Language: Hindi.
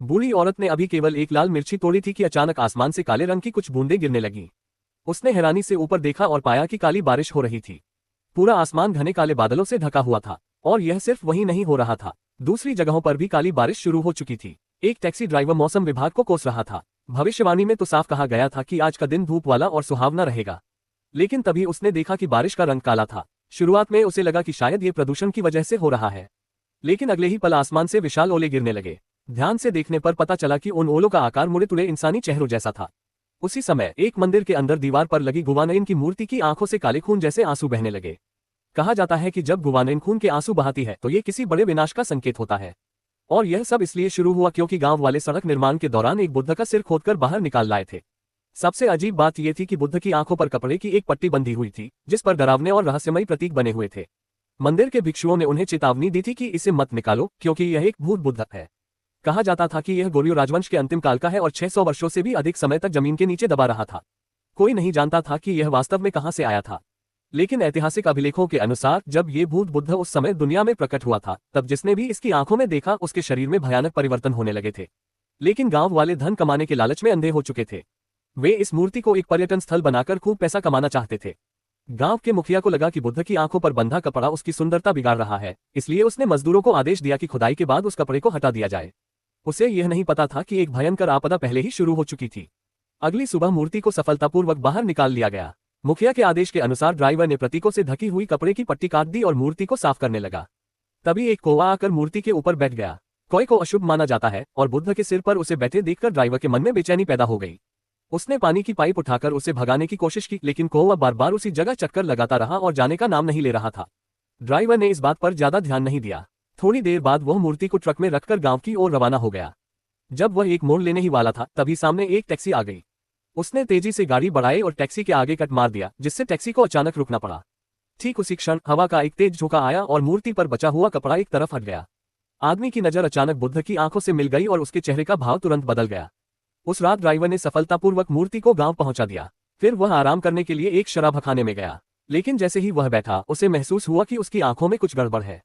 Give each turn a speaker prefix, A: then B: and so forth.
A: बूढ़ी औरत ने अभी केवल एक लाल मिर्ची तोड़ी थी कि अचानक आसमान से काले रंग की कुछ बूंदें गिरने लगीं। उसने हैरानी से ऊपर देखा और पाया कि काली बारिश हो रही थी। पूरा आसमान घने काले बादलों से ढका हुआ था। और यह सिर्फ वहीं नहीं हो रहा था, दूसरी जगहों पर भी काली बारिश शुरू हो चुकी थी। एक टैक्सी ड्राइवर मौसम विभाग को कोस रहा था। भविष्यवाणी में तो साफ कहा गया था कि आज का दिन धूप वाला और सुहावना रहेगा। लेकिन तभी उसने देखा कि बारिश का रंग काला था। शुरुआत में उसे लगा कि शायद ये प्रदूषण की वजह से हो रहा है, लेकिन अगले ही पल आसमान से विशाल ओले गिरने लगे। ध्यान से देखने पर पता चला कि उन ओलों का आकार मुड़े तुड़े इंसानी चेहरों जैसा था। उसी समय एक मंदिर के अंदर दीवार पर लगी गुवानइन की मूर्ति की आंखों से काले खून जैसे आंसू बहने लगे। कहा जाता है कि जब गुवानइन खून के आंसू बहाती है तो ये किसी बड़े विनाश का संकेत होता है। और यह सब इसलिए शुरू हुआ क्योंकि गांव वाले सड़क निर्माण के दौरान एक बुद्ध का सिर खोदकर बाहर निकाल लाए थे। सबसे अजीब बात यह थी कि बुद्ध की आंखों पर कपड़े की एक पट्टी बंधी हुई थी, जिस पर डरावने और रहस्यमयी प्रतीक बने हुए थे। मंदिर के भिक्षुओं ने उन्हें चेतावनी दी थी कि इसे मत निकालो, क्योंकि यह एक भूत बुद्ध है। कहा जाता था कि यह गोर्यो राजवंश के अंतिम काल का है और 600 वर्षों से भी अधिक समय तक जमीन के नीचे दबा रहा था। कोई नहीं जानता था कि यह वास्तव में कहां से आया था। लेकिन ऐतिहासिक अभिलेखों के अनुसार जब ये भूत बुद्ध उस समय दुनिया में प्रकट हुआ था, तब जिसने भी इसकी आंखों में देखा उसके शरीर में भयानक परिवर्तन होने लगे थे। लेकिन गांव वाले धन कमाने के लालच में अंधे हो चुके थे। वे इस मूर्ति को एक पर्यटन स्थल बनाकर खूब पैसा कमाना चाहते थे। गांव के मुखिया को लगा कि बुद्ध की आंखों पर बंधा कपड़ा उसकी सुंदरता बिगाड़ रहा है, इसलिए उसने मजदूरों को आदेश दिया कि खुदाई के बाद उस कपड़े को हटा दिया जाए। उसे यह नहीं पता था कि एक भयंकर आपदा पहले ही शुरू हो चुकी थी। अगली सुबह मूर्ति को सफलतापूर्वक बाहर निकाल लिया गया। मुखिया के आदेश के अनुसार ड्राइवर ने प्रतीकों से ढकी हुई कपड़े की पट्टी काट दी और मूर्ति को साफ करने लगा। तभी एक कौवा आकर मूर्ति के ऊपर बैठ गया। कौवे को अशुभ माना जाता है और बुद्ध के सिर पर उसे बैठे देखकर ड्राइवर के मन में बेचैनी पैदा हो गई। उसने पानी की पाइप उठाकर उसे भगाने की कोशिश की, लेकिन कौवा बार बार उसी जगह चक्कर लगाता रहा और जाने का नाम नहीं ले रहा था। ड्राइवर ने इस बात पर ज्यादा ध्यान नहीं दिया। थोड़ी देर बाद वह मूर्ति को ट्रक में रखकर गांव की ओर रवाना हो गया। जब वह एक मोड़ लेने ही वाला था, तभी सामने एक टैक्सी आ गई। उसने तेजी से गाड़ी बढ़ाई और टैक्सी के आगे कट मार दिया, जिससे टैक्सी को अचानक रुकना पड़ा। ठीक उसी क्षण हवा का एक तेज झोंका आया और मूर्ति पर बचा हुआ कपड़ा एक तरफ हट गया। आदमी की नजर अचानक बुद्ध की आंखों से मिल गई और उसके चेहरे का भाव तुरंत बदल गया। उस रात ड्राइवर ने सफलतापूर्वक मूर्ति को गांव पहुंचा दिया। फिर वह आराम करने के लिए एक शराबखाने में गया। लेकिन जैसे ही वह बैठा, उसे महसूस हुआ कि उसकी आंखों में कुछ गड़बड़ है।